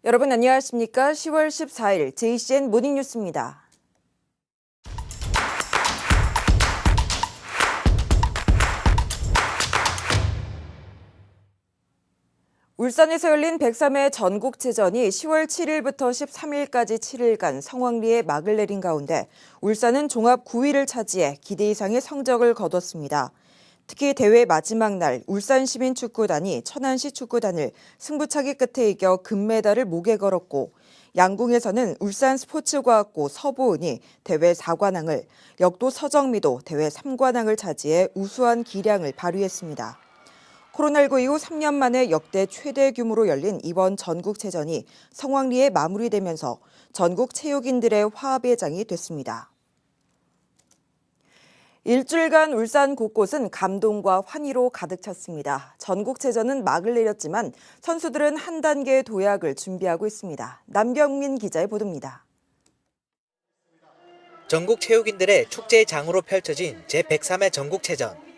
여러분 안녕하십니까? 10월 14일 JCN 모닝뉴스입니다. 울산에서 열린 103회 전국체전이 10월 7일부터 13일까지 7일간 성황리에 막을 내린 가운데 울산은 종합 9위를 차지해 기대 이상의 성적을 거뒀습니다. 특히 대회 마지막 날 울산시민축구단이 천안시 축구단을 승부차기 끝에 이겨 금메달을 목에 걸었고 양궁에서는 울산스포츠과학고 서보은이 대회 4관왕을, 역도 서정미도 대회 3관왕을 차지해 우수한 기량을 발휘했습니다. 코로나19 이후 3년 만에 역대 최대 규모로 열린 이번 전국체전이 성황리에 마무리되면서 전국 체육인들의 화합의 장이 됐습니다. 일주일간 울산 곳곳은 감동과 환희로 가득 찼습니다. 전국체전은 막을 내렸지만 선수들은 한 단계의 도약을 준비하고 있습니다. 남경민 기자의 보도입니다. 전국 체육인들의 축제의 장으로 펼쳐진 제103회 전국체전.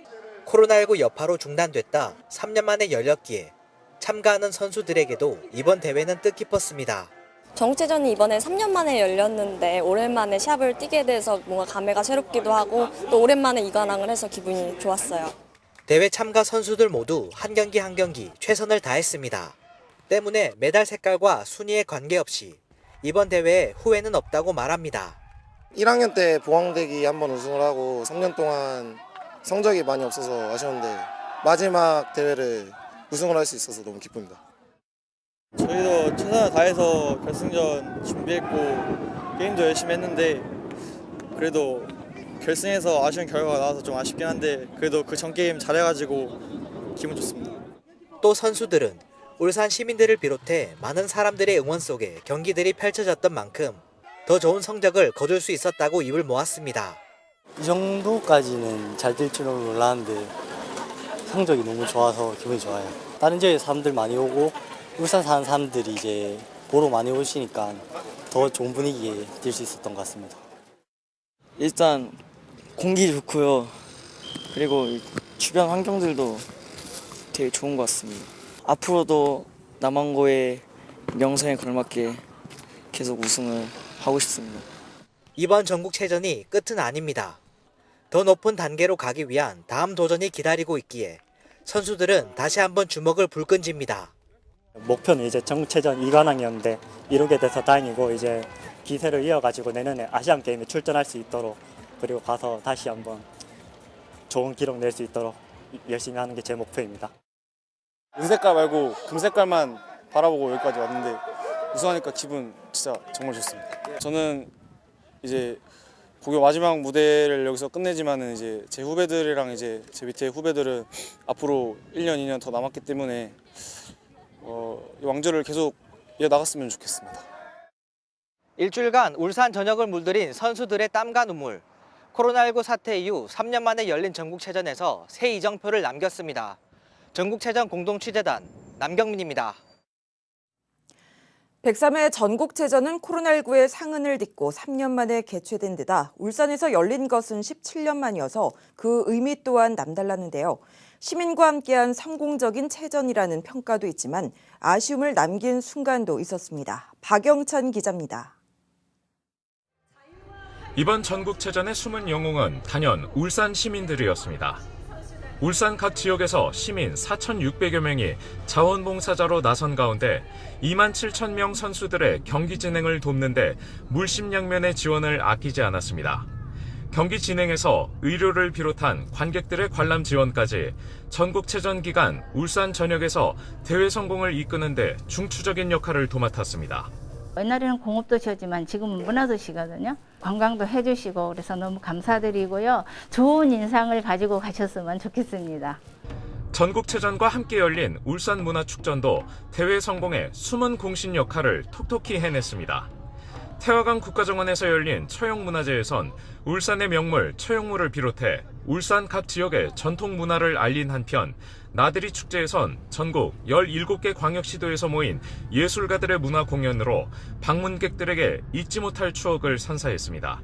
코로나19 여파로 중단됐다 3년 만에 열렸기에 참가하는 선수들에게도 이번 대회는 뜻깊었습니다. 전국체전이 이번에 3년 만에 열렸는데 오랜만에 시합을 뛰게 돼서 뭔가 감회가 새롭기도 하고 또 오랜만에 이관왕을 해서 기분이 좋았어요. 대회 참가 선수들 모두 한 경기 한 경기 최선을 다했습니다. 때문에 메달 색깔과 순위에 관계없이 이번 대회에 후회는 없다고 말합니다. 1학년 때 봉황대기 한번 우승을 하고 3년 동안 성적이 많이 없어서 아쉬운데 마지막 대회를 우승을 할 수 있어서 너무 기쁩니다. 저희도 최선을 다해서 결승전 준비했고 게임도 열심히 했는데 그래도 결승에서 아쉬운 결과가 나와서 좀 아쉽긴 한데 그래도 그 전 게임 잘해가지고 기분 좋습니다. 또 선수들은 울산 시민들을 비롯해 많은 사람들의 응원 속에 경기들이 펼쳐졌던 만큼 더 좋은 성적을 거둘 수 있었다고 입을 모았습니다. 이 정도까지는 잘 될 줄은 몰랐는데 성적이 너무 좋아서 기분이 좋아요. 다른 지역에 사람들 많이 오고 울산 사는 사람들이 이제 보러 많이 오시니까 더 좋은 분위기에 뛸 수 있었던 것 같습니다. 일단 공기 좋고요. 그리고 주변 환경들도 되게 좋은 것 같습니다. 앞으로도 남원고의 명성에 걸맞게 계속 우승을 하고 싶습니다. 이번 전국체전이 끝은 아닙니다. 더 높은 단계로 가기 위한 다음 도전이 기다리고 있기에 선수들은 다시 한번 주먹을 불끈집니다. 목표는 이제 전국체전 2관왕이었는데 이루게 돼서 다행이고 이제 기세를 이어가지고 내년에 아시안게임에 출전할 수 있도록 그리고 가서 다시 한번 좋은 기록 낼 수 있도록 열심히 하는 게 제 목표입니다. 은색깔 말고 금색깔만 바라보고 여기까지 왔는데 우승하니까 기분 진짜 정말 좋습니다. 저는 이제 복역 마지막 무대를 여기서 끝내지만은 이제 제 후배들이랑 이제 제 밑에 후배들은 앞으로 1년, 2년 더 남았기 때문에 이 왕조를 계속 이어나갔으면 좋겠습니다. 일주일간 울산 전역을 물들인 선수들의 땀과 눈물. 코로나19 사태 이후 3년 만에 열린 전국체전에서 새 이정표를 남겼습니다. 전국체전 공동취재단 남경민입니다. 103회 전국체전은 코로나19의 상흔을 딛고 3년 만에 개최된 데다 울산에서 열린 것은 17년 만이어서 그 의미 또한 남달랐는데요. 시민과 함께한 성공적인 체전이라는 평가도 있지만 아쉬움을 남긴 순간도 있었습니다. 박영찬 기자입니다. 이번 전국체전의 숨은 영웅은 단연 울산 시민들이었습니다. 울산 각 지역에서 시민 4,600여 명이 자원봉사자로 나선 가운데 27,000명 선수들의 경기 진행을 돕는 데 물심양면의 지원을 아끼지 않았습니다. 경기 진행에서 의료를 비롯한 관객들의 관람 지원까지 전국체전 기간 울산 전역에서 대회 성공을 이끄는 데 중추적인 역할을 도맡았습니다. 옛날에는 공업도시였지만 지금은 문화도시거든요. 관광도 해주시고 그래서 너무 감사드리고요. 좋은 인상을 가지고 가셨으면 좋겠습니다. 전국체전과 함께 열린 울산문화축전도 대회 성공에 숨은 공신 역할을 톡톡히 해냈습니다. 태화강 국가정원에서 열린 처용문화제에선 울산의 명물 처용물을 비롯해 울산 각 지역의 전통 문화를 알린 한편 나들이 축제에선 전국 17개 광역시도에서 모인 예술가들의 문화 공연으로 방문객들에게 잊지 못할 추억을 선사했습니다.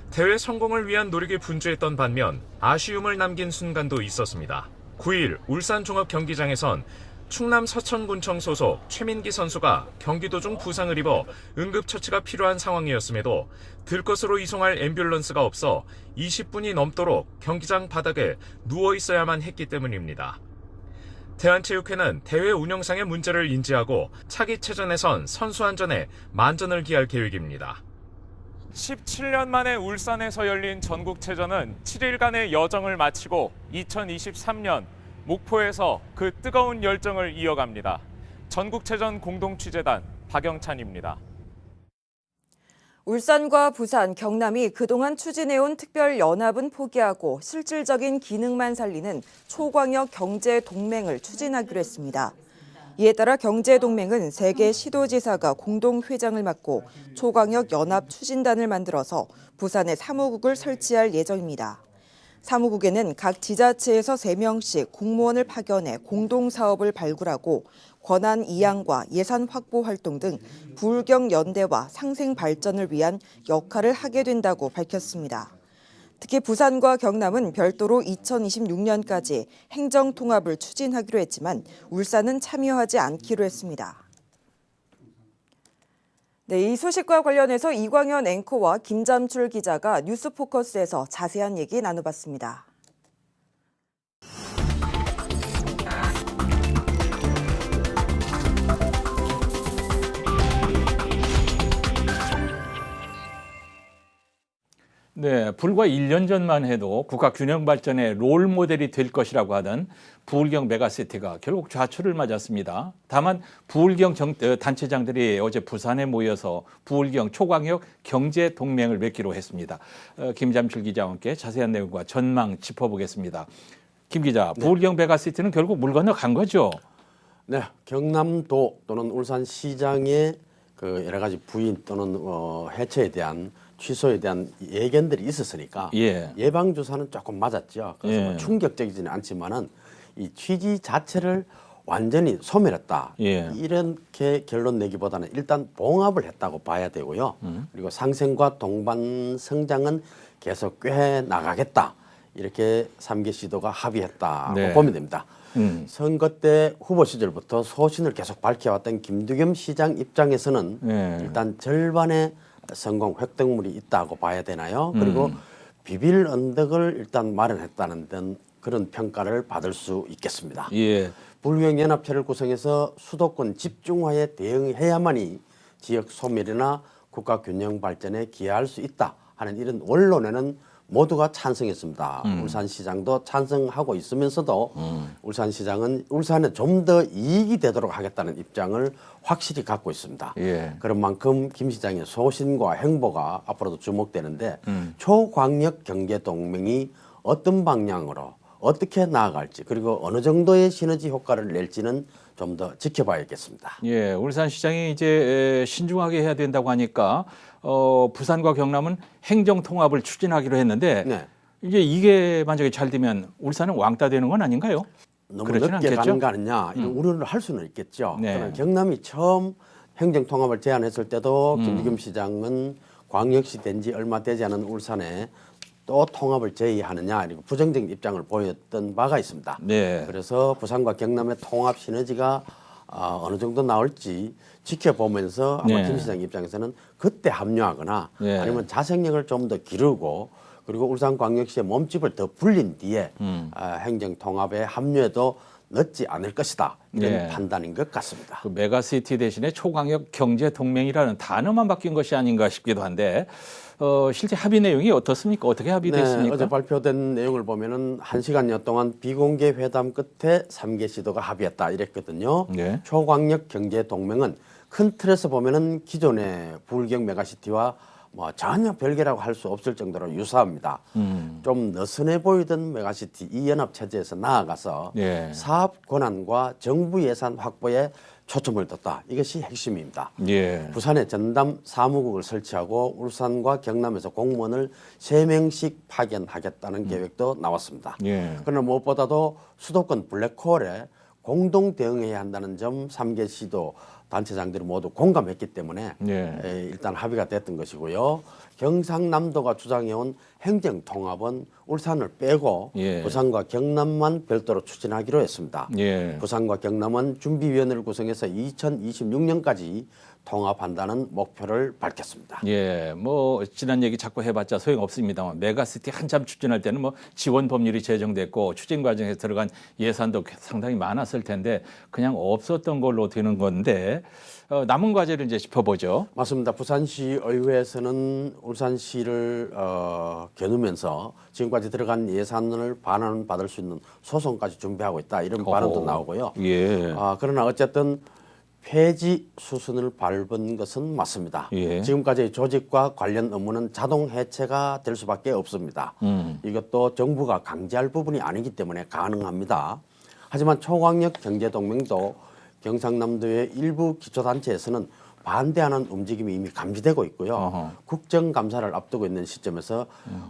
대회 성공을 위한 노력이 분주했던 반면 아쉬움을 남긴 순간도 있었습니다. 9일 울산 종합경기장에선 충남 서천군청 소속 최민기 선수가 경기 도중 부상을 입어 응급처치가 필요한 상황이었음에도 들것으로 이송할 앰뷸런스가 없어 20분이 넘도록 경기장 바닥에 누워 있어야만 했기 때문입니다. 대한체육회는 대회 운영상의 문제를 인지하고 차기체전에선 선수 안전에 만전을 기할 계획입니다. 17년 만에 울산에서 열린 전국체전은 7일간의 여정을 마치고 2023년 목포에서 그 뜨거운 열정을 이어갑니다. 전국체전 공동취재단 박영찬입니다. 울산과 부산, 경남이 그동안 추진해온 특별연합은 포기하고 실질적인 기능만 살리는 초광역 경제동맹을 추진하기로 했습니다. 이에 따라 경제동맹은 3개 시도지사가 공동회장을 맡고 초광역 연합 추진단을 만들어서 부산에 사무국을 설치할 예정입니다. 사무국에는 각 지자체에서 3명씩 공무원을 파견해 공동사업을 발굴하고 권한 이양과 예산 확보 활동 등 부울경 연대와 상생 발전을 위한 역할을 하게 된다고 밝혔습니다. 특히 부산과 경남은 별도로 2026년까지 행정통합을 추진하기로 했지만 울산은 참여하지 않기로 했습니다. 네, 이 소식과 관련해서 이광현 앵커와 김잠출 기자가 뉴스포커스에서 자세한 얘기 나눠봤습니다. 네, 불과 1년 전만 해도 국가 균형 발전의 롤 모델이 될 것이라고 하던 부울경 메가시티가 결국 좌초를 맞았습니다. 다만 부울경 단체장들이 어제 부산에 모여서 부울경 초광역 경제 동맹을 맺기로 했습니다. 김잠출 기자와 함께 자세한 내용과 전망 짚어보겠습니다. 김 기자, 부울경 메가시티는 결국 물 건너간 거죠? 네, 경남도 또는 울산시장의 그 여러 가지 부인 또는 해체에 대한 취소에 대한 예견들이 있었으니까 예방 주사는 조금 맞았죠. 그래서 뭐 충격적이지는 않지만은 이 취지 자체를 완전히 소멸했다. 이렇게 결론 내기보다는 일단 봉합을 했다고 봐야 되고요. 그리고 상생과 동반 성장은 계속 꽤 나가겠다. 이렇게 3개 시도가 합의했다고 보면 됩니다. 선거 때 후보 시절부터 소신을 계속 밝혀왔던 김두겸 시장 입장에서는 일단 절반의 성공 획득물이 있다고 봐야 되나요? 그리고 비빌 언덕을 일단 마련했다는 등 그런 평가를 받을 수 있겠습니다. 부울경 연합체를 구성해서 수도권 집중화에 대응해야만이 지역 소멸이나 국가 균형 발전에 기여할 수 있다 하는 이런 원론에는 모두가 찬성했습니다. 울산시장도 찬성하고 있으면서도 울산시장은 울산에 좀 더 이익이 되도록 하겠다는 입장을 확실히 갖고 있습니다. 그런 만큼 김 시장의 소신과 행보가 앞으로도 주목되는데 초광역 경제동맹이 어떤 방향으로 어떻게 나아갈지 그리고 어느 정도의 시너지 효과를 낼지는 좀 더 지켜봐야겠습니다. 울산시장이 이제 신중하게 해야 된다고 하니까 부산과 경남은 행정통합을 추진하기로 했는데 이제 이게 만약에 잘 되면 울산은 왕따 되는 건 아닌가요? 너무 늦게 가는 거 아니냐 이런 우려를 할 수는 있겠죠. 그러나 경남이 처음 행정통합을 제안했을 때도 김두겸 시장은 광역시 된 지 얼마 되지 않은 울산에 또 통합을 제의하느냐 이렇게 부정적인 입장을 보였던 바가 있습니다. 그래서 부산과 경남의 통합 시너지가 어느 정도 나올지 지켜보면서 아마 김 시장 입장에서는 그때 합류하거나 아니면 자생력을 좀 더 기르고 그리고 울산광역시의 몸집을 더 불린 뒤에 행정통합에 합류해도 늦지 않을 것이다. 이런 판단인 것 같습니다. 그 메가시티 대신에 초광역 경제동맹이라는 단어만 바뀐 것이 아닌가 싶기도 한데 실제 합의 내용이 어떻습니까? 어떻게 합의됐습니까? 어제 발표된 내용을 보면은 1시간여 동안 비공개 회담 끝에 3개 시도가 합의했다 이랬거든요. 초광역 경제동맹은 큰 틀에서 보면은 기존의 부울경 메가시티와 뭐 전혀 별개라고 할 수 없을 정도로 유사합니다. 좀 느슨해 보이던 메가시티 이 연합 체제에서 나아가서 사업 권한과 정부 예산 확보에 초점을 뒀다. 이것이 핵심입니다. 부산에 전담 사무국을 설치하고 울산과 경남에서 공무원을 3명씩 파견하겠다는 계획도 나왔습니다. 그러나 무엇보다도 수도권 블랙홀에 공동 대응해야 한다는 점 3개 시도 단체장들이 모두 공감했기 때문에 일단 합의가 됐던 것이고요. 경상남도가 주장해온 행정통합은 울산을 빼고 예. 부산과 경남만 별도로 추진하기로 했습니다. 예. 부산과 경남은 준비위원회를 구성해서 2026년까지 통합한다는 목표를 밝혔습니다. 예, 뭐 지난 얘기 자꾸 해봤자 소용없습니다만 메가시티 한참 추진할 때는 뭐 지원 법률이 제정됐고 추진 과정에 들어간 예산도 상당히 많았을 텐데 그냥 없었던 걸로 되는 건데 남은 과제를 이제 짚어보죠. 맞습니다. 부산시 의회에서는 울산시를 겨누면서 지금까지 들어간 예산을 반환받을 수 있는 소송까지 준비하고 있다 이런 발언도 나오고요. 예. 그러나 어쨌든 폐지 수순을 밟은 것은 맞습니다. 예. 지금까지 조직과 관련 업무는 자동 해체가 될 수밖에 없습니다. 이것도 정부가 강제할 부분이 아니기 때문에 가능합니다. 하지만 초광역 경제동맹도 경상남도의 일부 기초단체에서는 반대하는 움직임이 이미 감지되고 있고요. 국정감사를 앞두고 있는 시점에서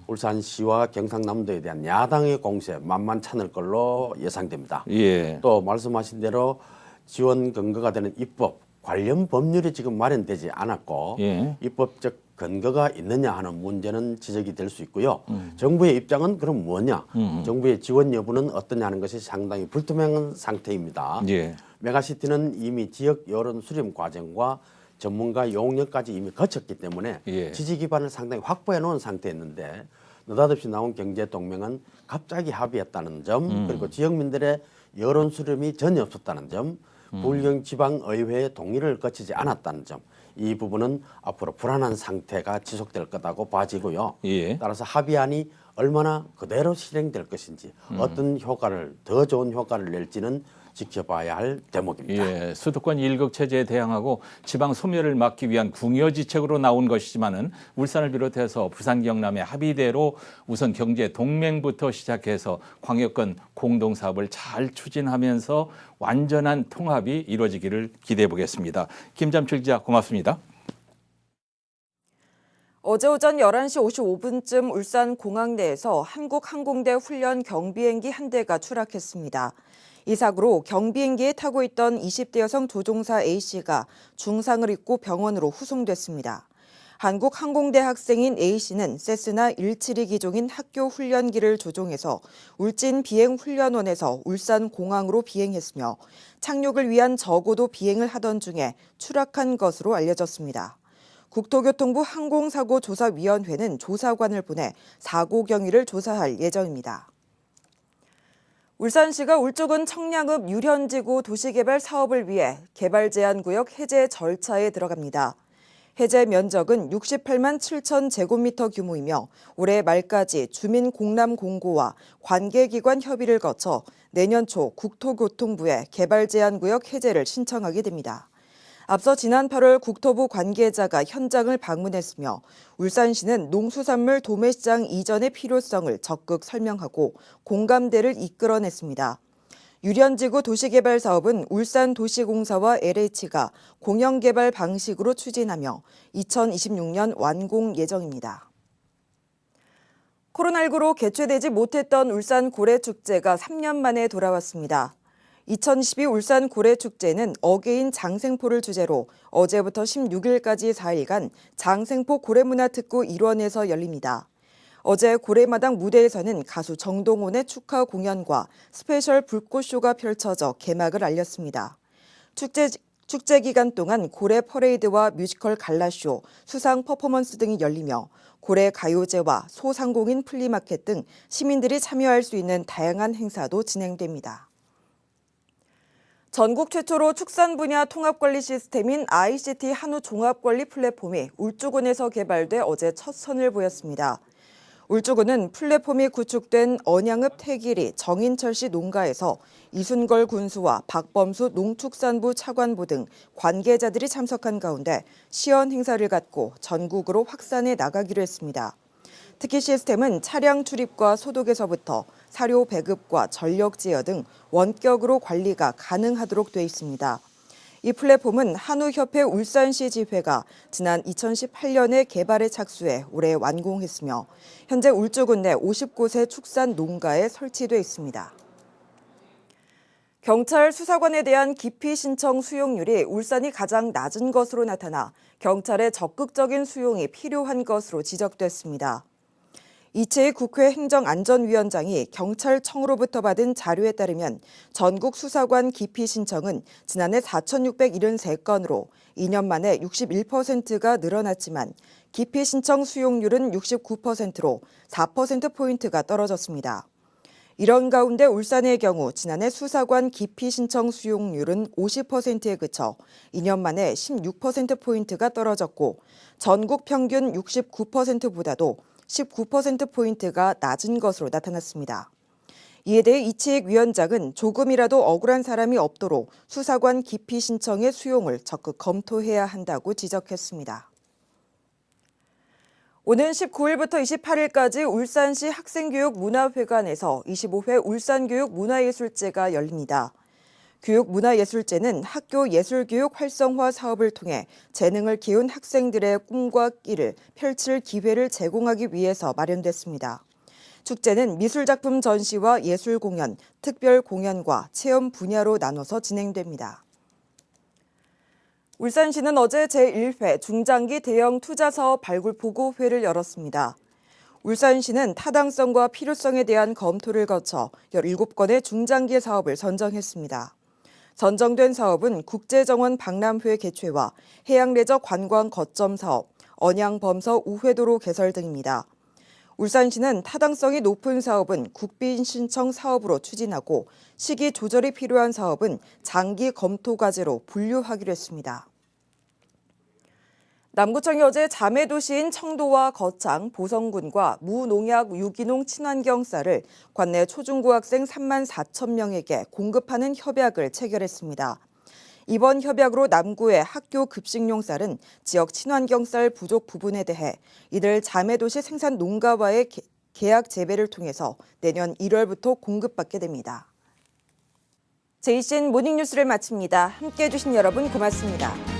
울산시와 경상남도에 대한 야당의 공세 만만찮을 걸로 예상됩니다. 예. 또 말씀하신 대로 지원 근거가 되는 입법 관련 법률이 지금 마련되지 않았고 예. 입법적 근거가 있느냐 하는 문제는 지적이 될 수 있고요. 정부의 입장은 그럼 뭐냐? 정부의 지원 여부는 어떠냐 하는 것이 상당히 불투명한 상태입니다. 예. 메가시티는 이미 지역 여론 수렴 과정과 전문가 용역까지 이미 거쳤기 때문에 예. 지지 기반을 상당히 확보해 놓은 상태였는데 느닷없이 나온 경제동맹은 갑자기 합의했다는 점 그리고 지역민들의 여론 수렴이 전혀 없었다는 점 부울경지방의회의 동의를 거치지 않았다는 점 이 부분은 앞으로 불안한 상태가 지속될 거라고 봐지고요. 예. 따라서 합의안이 얼마나 그대로 실행될 것인지 어떤 효과를 더 좋은 효과를 낼지는 지켜봐야 할 대목입니다. 예, 수도권 일극 체제에 대항하고 지방 소멸을 막기 위한 궁여지책으로 나온 것이지만은 울산을 비롯해서 부산 경남의 합의대로 우선 경제 동맹부터 시작해서 광역권 공동 사업을 잘 추진하면서 완전한 통합이 이루어지기를 기대해 보겠습니다. 김잠출 기자 고맙습니다. 어제 오전 11시 55분쯤 울산 공항 내에서 한국항공대 훈련 경비행기 한 대가 추락했습니다. 이 사고로 경비행기에 타고 있던 20대 여성 조종사 A씨가 중상을 입고 병원으로 후송됐습니다. 한국항공대 학생인 A씨는 세스나 172 기종인 학교 훈련기를 조종해서 울진 비행훈련원에서 울산 공항으로 비행했으며 착륙을 위한 저고도 비행을 하던 중에 추락한 것으로 알려졌습니다. 국토교통부 항공사고조사위원회는 조사관을 보내 사고 경위를 조사할 예정입니다. 울산시가 울주군 청량읍 유련지구 도시개발 사업을 위해 개발제한구역 해제 절차에 들어갑니다. 해제 면적은 68만 7천 제곱미터 규모이며 올해 말까지 주민 공람 공고와 관계기관 협의를 거쳐 내년 초 국토교통부에 개발제한구역 해제를 신청하게 됩니다. 앞서 지난 8월 국토부 관계자가 현장을 방문했으며 울산시는 농수산물 도매시장 이전의 필요성을 적극 설명하고 공감대를 이끌어냈습니다. 유련지구 도시개발 사업은 울산도시공사와 LH가 공영개발 방식으로 추진하며 2026년 완공 예정입니다. 코로나19로 개최되지 못했던 울산 고래축제가 3년 만에 돌아왔습니다. 2022 울산 고래축제는 어게인 장생포를 주제로 어제부터 16일까지 4일간 장생포 고래문화특구 일원에서 열립니다. 어제 고래마당 무대에서는 가수 정동원의 축하 공연과 스페셜 불꽃쇼가 펼쳐져 개막을 알렸습니다. 축제 기간 동안 고래 퍼레이드와 뮤지컬 갈라쇼, 수상 퍼포먼스 등이 열리며 고래 가요제와 소상공인 플리마켓 등 시민들이 참여할 수 있는 다양한 행사도 진행됩니다. 전국 최초로 축산 분야 통합관리 시스템인 ICT 한우 종합관리 플랫폼이 울주군에서 개발돼 어제 첫 선을 보였습니다. 울주군은 플랫폼이 구축된 언양읍 태길이 정인철씨 농가에서 이순걸 군수와 박범수 농축산부 차관보 등 관계자들이 참석한 가운데 시연 행사를 갖고 전국으로 확산해 나가기로 했습니다. 특히 시스템은 차량 출입과 소독에서부터 사료 배급과 전력 제어 등 원격으로 관리가 가능하도록 돼 있습니다. 이 플랫폼은 한우협회 울산시 지회가 지난 2018년에 개발에 착수해 올해 완공했으며 현재 울주군 내 50곳의 축산 농가에 설치돼 있습니다. 경찰 수사관에 대한 기피 신청 수용률이 울산이 가장 낮은 것으로 나타나 경찰의 적극적인 수용이 필요한 것으로 지적됐습니다. 이채익 국회 행정안전위원장이 경찰청으로부터 받은 자료에 따르면 전국 수사관 기피 신청은 지난해 4,673건으로 2년 만에 61%가 늘어났지만 기피 신청 수용률은 69%로 4%포인트가 떨어졌습니다. 이런 가운데 울산의 경우 지난해 수사관 기피 신청 수용률은 50%에 그쳐 2년 만에 16%포인트가 떨어졌고 전국 평균 69%보다도 19%포인트가 낮은 것으로 나타났습니다. 이에 대해 이채익 위원장은 조금이라도 억울한 사람이 없도록 수사관 기피 신청의 수용을 적극 검토해야 한다고 지적했습니다. 오는 19일부터 28일까지 울산시 학생교육문화회관에서 25회 울산교육 문화예술제가 열립니다. 교육문화예술제는 학교 예술교육 활성화 사업을 통해 재능을 키운 학생들의 꿈과 끼를 펼칠 기회를 제공하기 위해서 마련됐습니다. 축제는 미술작품 전시와 예술공연, 특별공연과 체험 분야로 나눠서 진행됩니다. 울산시는 어제 제1회 중장기 대형 투자사업 발굴 보고회를 열었습니다. 울산시는 타당성과 필요성에 대한 검토를 거쳐 17건의 중장기 사업을 선정했습니다. 선정된 사업은 국제정원 박람회 개최와 해양레저 관광 거점 사업, 언양범서 우회도로 개설 등입니다. 울산시는 타당성이 높은 사업은 국빈 신청 사업으로 추진하고 시기 조절이 필요한 사업은 장기 검토 과제로 분류하기로 했습니다. 남구청이 어제 자매도시인 청도와 거창, 보성군과 무농약 유기농 친환경 쌀을 관내 초중고학생 3만 4천 명에게 공급하는 협약을 체결했습니다. 이번 협약으로 남구의 학교 급식용 쌀은 지역 친환경 쌀 부족 부분에 대해 이들 자매도시 생산 농가와의 계약 재배를 통해서 내년 1월부터 공급받게 됩니다. JCN 모닝뉴스를 마칩니다. 함께해 주신 여러분 고맙습니다.